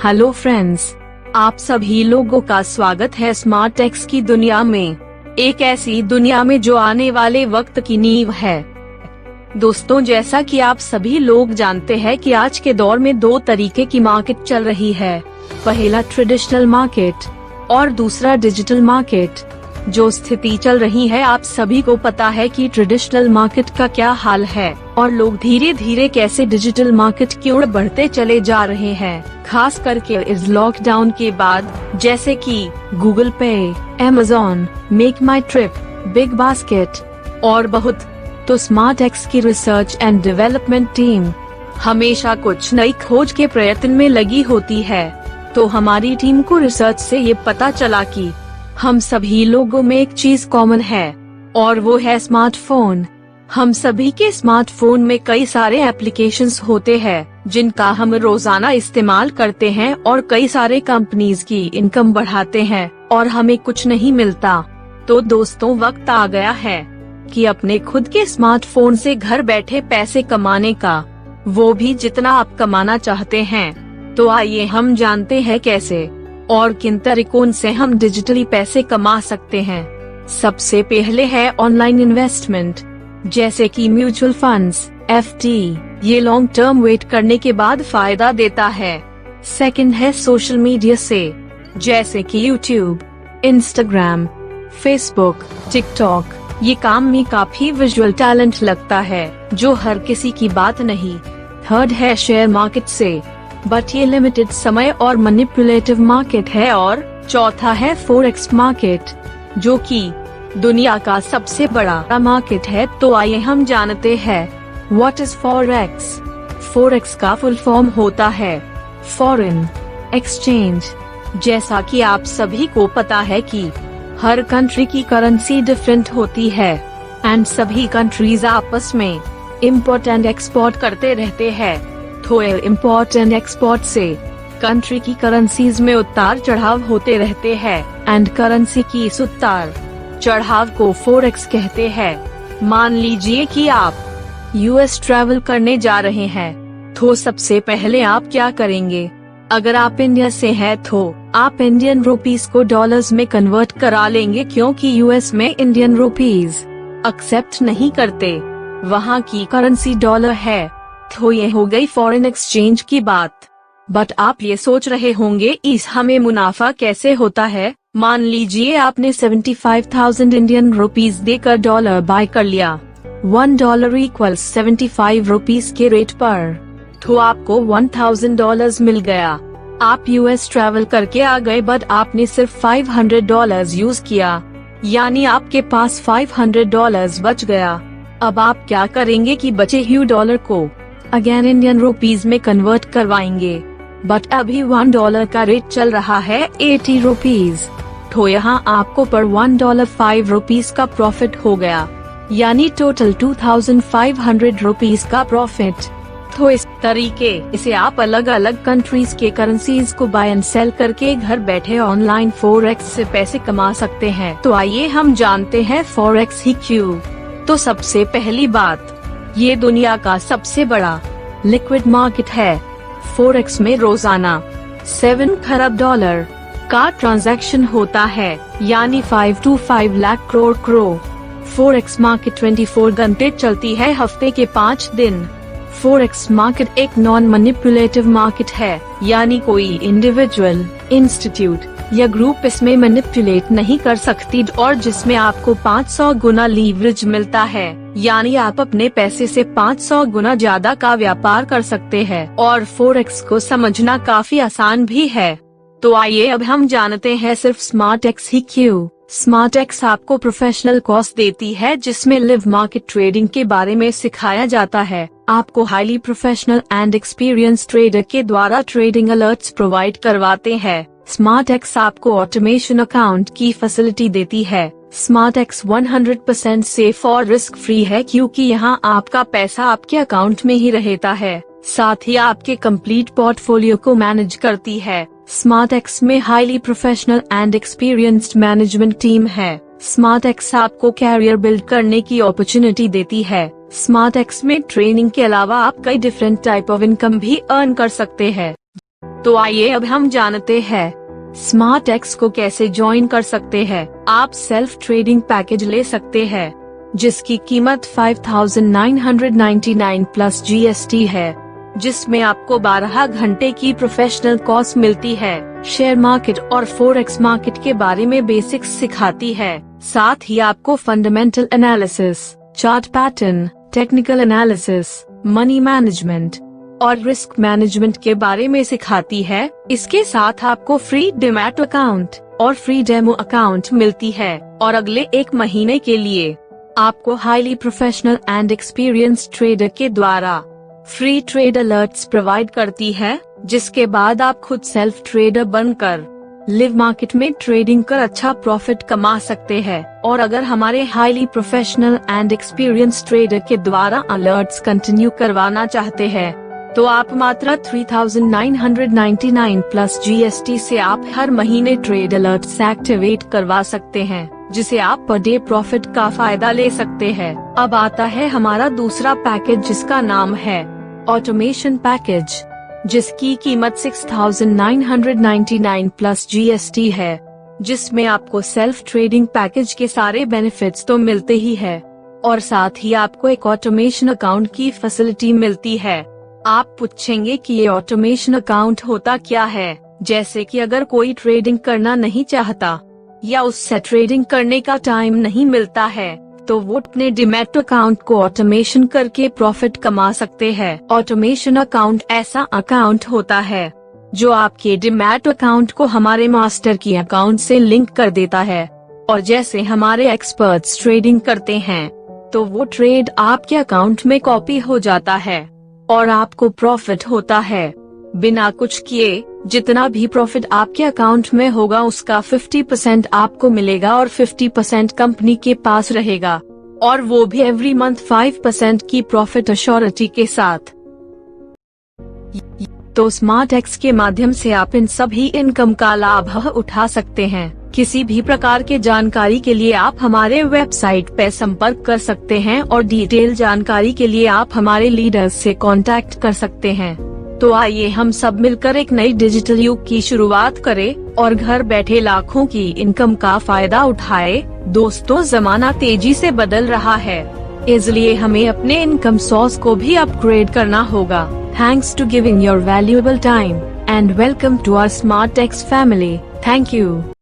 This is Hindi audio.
हेलो फ्रेंड्स, आप सभी लोगों का स्वागत है स्मार्ट एक्स की दुनिया में, एक ऐसी दुनिया में जो आने वाले वक्त की नींव है। दोस्तों, जैसा कि आप सभी लोग जानते हैं कि आज के दौर में दो तरीके की मार्केट चल रही है। पहला ट्रेडिशनल मार्केट और दूसरा डिजिटल मार्केट। जो स्थिति चल रही है, आप सभी को पता है कि ट्रेडिशनल मार्केट का क्या हाल है और लोग धीरे धीरे कैसे डिजिटल मार्केट की ओर बढ़ते चले जा रहे हैं, खास करके इस लॉकडाउन के बाद, जैसे कि गूगल पे, अमेज़न, मेक माई ट्रिप, बिग बास्केट और बहुत। तो स्मार्ट एक्स की रिसर्च एंड डेवलपमेंट टीम हमेशा कुछ नई खोज के प्रयत्न में लगी होती है। तो हमारी टीम को रिसर्च से ये पता चला कि हम सभी लोगों में एक चीज कॉमन है और वो है स्मार्टफोन। हम सभी के स्मार्टफोन में कई सारे एप्लीकेशंस होते हैं जिनका हम रोजाना इस्तेमाल करते हैं और कई सारे कंपनीज की इनकम बढ़ाते हैं और हमें कुछ नहीं मिलता। तो दोस्तों, वक्त आ गया है कि अपने खुद के स्मार्टफोन से घर बैठे पैसे कमाने का, वो भी जितना आप कमाना चाहते हैं। तो आइए हम जानते हैं कैसे और किन तरीकों से हम डिजिटली पैसे कमा सकते हैं। सबसे पहले है ऑनलाइन इन्वेस्टमेंट, जैसे कि म्यूचुअल फंड्स, एफडी। ये लॉन्ग टर्म वेट करने के बाद फायदा देता है। सेकंड है सोशल मीडिया से, जैसे कि यूट्यूब, इंस्टाग्राम, फेसबुक, टिकटॉक। ये काम में काफी विजुअल टैलेंट लगता है, जो हर किसी की बात नहीं। थर्ड है शेयर मार्केट से, बट ये लिमिटेड समय और मैनिपुलेटिव मार्केट है। और चौथा है फॉरेक्स मार्केट, जो कि दुनिया का सबसे बड़ा मार्केट है। तो आइए हम जानते हैं व्हाट इज फॉरेक्स। फॉरेक्स का फुल फॉर्म होता है फॉरेन एक्सचेंज। जैसा कि आप सभी को पता है कि हर कंट्री की करेंसी डिफरेंट होती है एंड सभी कंट्रीज आपस में इम्पोर्ट एंड एक्सपोर्ट करते रहते हैं। तो इम्पोर्ट एंड एक्सपोर्ट से कंट्री की करेंसीज में उतार चढ़ाव होते रहते हैं एंड करेंसी की इस उतार चढ़ाव को फॉरेक्स कहते हैं। मान लीजिए कि आप यूएस ट्रैवल करने जा रहे हैं, तो सबसे पहले आप क्या करेंगे? अगर आप इंडिया से हैं तो आप इंडियन रुपीस को डॉलर्स में कन्वर्ट करा लेंगे, क्योंकि यूएस में इंडियन रुपीस एक्सेप्ट नहीं करते, वहाँ की करेंसी डॉलर है। तो ये हो गई फॉरेन एक्सचेंज की बात। बट आप ये सोच रहे होंगे इस हमें मुनाफा कैसे होता है? मान लीजिए आपने 75,000 इंडियन रुपीस देकर डॉलर बाय कर लिया। $1 इक्वल्स 75 रुपीस के रेट पर, तो आपको $1,000 मिल गया। आप यूएस ट्रैवल करके आ गए, बट आपने सिर्फ $500 यूज किया, यानी आपके पास $500 बच गया। अब आप क्या करेंगे कि बचे हुए डॉलर को अगेन इंडियन रुपीस में कन्वर्ट करवाएंगे। बट अभी $1 का रेट चल रहा है 80 रुपीस, तो यहाँ आपको पर $1 5 रुपीस का प्रॉफिट हो गया, यानी टोटल 2,500 रुपीस का प्रॉफिट। तो इस तरीके से आप अलग अलग कंट्रीज के करेंसीज को बाय एंड सेल करके घर बैठे ऑनलाइन फॉरेक्स से पैसे कमा सकते हैं। तो आइए हम जानते हैं फॉरेक्स ही क्यों। तो सबसे पहली बात, ये दुनिया का सबसे बड़ा लिक्विड मार्केट है। फॉरेक्स में रोजाना 7 खरब डॉलर का ट्रांजैक्शन होता है, यानी 5 to 5 lakh crore. Forex market 24 घंटे चलती है, हफ्ते के 5 दिन। फॉरेक्स मार्केट एक नॉन मैनिपुलेटिव मार्केट है, यानी कोई इंडिविजुअल, इंस्टीट्यूट या ग्रुप इसमें मैनिपुलेट नहीं कर सकती, और जिसमें आपको 500 गुना लीवरेज मिलता है, यानी आप अपने पैसे से 500 गुना ज्यादा का व्यापार कर सकते हैं। और फॉरेक्स को समझना काफी आसान भी है। तो आइए अब हम जानते हैं सिर्फ स्मार्ट एक्स ही क्यों। स्मार्ट एक्स आपको प्रोफेशनल कोर्स देती है, जिसमें लिव मार्केट ट्रेडिंग के बारे में सिखाया जाता है। आपको highly professional and experience trader के द्वारा ट्रेडिंग अलर्ट्स प्रोवाइड करवाते हैं। स्मार्ट एक्स आपको ऑटोमेशन अकाउंट की फैसिलिटी देती है। स्मार्ट एक्स 100% सेफ और रिस्क फ्री है, क्योंकि यहाँ आपका पैसा आपके अकाउंट में ही रहता है। साथ ही आपके कंप्लीट पोर्टफोलियो को मैनेज करती है। स्मार्ट एक्स में highly professional and experienced management team है। स्मार्ट एक्स आपको कैरियर बिल्ड करने की अपॉर्चुनिटी देती है। स्मार्ट एक्स में ट्रेनिंग के अलावा आप कई डिफरेंट टाइप ऑफ इनकम भी अर्न कर सकते हैं। तो आइए अब हम जानते हैं स्मार्ट एक्स को कैसे ज्वाइन कर सकते हैं। आप सेल्फ ट्रेडिंग पैकेज ले सकते हैं जिसकी कीमत 5,999 प्लस GST है, जिसमें आपको 12 घंटे की प्रोफेशनल कोर्स मिलती है। शेयर मार्केट और फॉरेक्स मार्केट के बारे में बेसिक्स सिखाती है। साथ ही आपको fundamental analysis, chart pattern, technical analysis, money management और रिस्क मैनेजमेंट के बारे में सिखाती है। इसके साथ आपको फ्री डीमैट अकाउंट और फ्री डेमो अकाउंट मिलती है और अगले 1 महीने के लिए आपको highly professional and experienced trader के द्वारा फ्री ट्रेड अलर्ट्स प्रोवाइड करती है, जिसके बाद आप खुद सेल्फ ट्रेडर बनकर लिव मार्केट में ट्रेडिंग कर अच्छा प्रॉफिट कमा सकते हैं। और अगर हमारे highly professional and experienced trader के द्वारा अलर्ट्स कंटिन्यू करवाना चाहते हैं तो आप मात्र 3,999 प्लस GST से आप हर महीने ट्रेड अलर्ट्स एक्टिवेट करवा सकते हैं, जिसे आप पर डे प्रॉफिट का फायदा ले सकते हैं। अब आता है हमारा दूसरा पैकेज जिसका नाम है ऑटोमेशन पैकेज, जिसकी कीमत 6,999 प्लस GST है, जिसमें आपको सेल्फ ट्रेडिंग पैकेज के सारे बेनिफिट्स तो मिलते ही है और साथ ही आपको एक ऑटोमेशन अकाउंट की फैसिलिटी मिलती है। आप पूछेंगे कि ये ऑटोमेशन अकाउंट होता क्या है। जैसे कि अगर कोई ट्रेडिंग करना नहीं चाहता या उससे ट्रेडिंग करने का टाइम नहीं मिलता है तो वो अपने डीमैट अकाउंट को ऑटोमेशन करके प्रॉफिट कमा सकते हैं। ऑटोमेशन अकाउंट ऐसा अकाउंट होता है जो आपके डीमैट अकाउंट को हमारे मास्टर की अकाउंट से लिंक कर देता है और जैसे हमारे एक्सपर्ट्स ट्रेडिंग करते हैं तो वो ट्रेड आपके अकाउंट में कॉपी हो जाता है और आपको प्रॉफिट होता है। बिना कुछ किए जितना भी प्रॉफिट आपके अकाउंट में होगा उसका 50% आपको मिलेगा और 50% कंपनी के पास रहेगा और वो भी एवरी मंथ 5% की प्रॉफिट अश्योरिटी के साथ। तो स्मार्ट एक्स के माध्यम से आप इन सभी इनकम का लाभ उठा सकते हैं। किसी भी प्रकार के जानकारी के लिए आप हमारे वेबसाइट पे संपर्क कर सकते हैं और डिटेल जानकारी के लिए आप हमारे लीडर्स से कांटेक्ट कर सकते हैं। तो आइए हम सब मिलकर एक नई डिजिटल युग की शुरुआत करें और घर बैठे लाखों की इनकम का फायदा उठाए। दोस्तों, जमाना तेजी से बदल रहा है, इसलिए हमें अपने इनकम सोर्स को भी अपग्रेड करना होगा। Thanks to giving your valuable time and welcome to our smart X family. Thank you.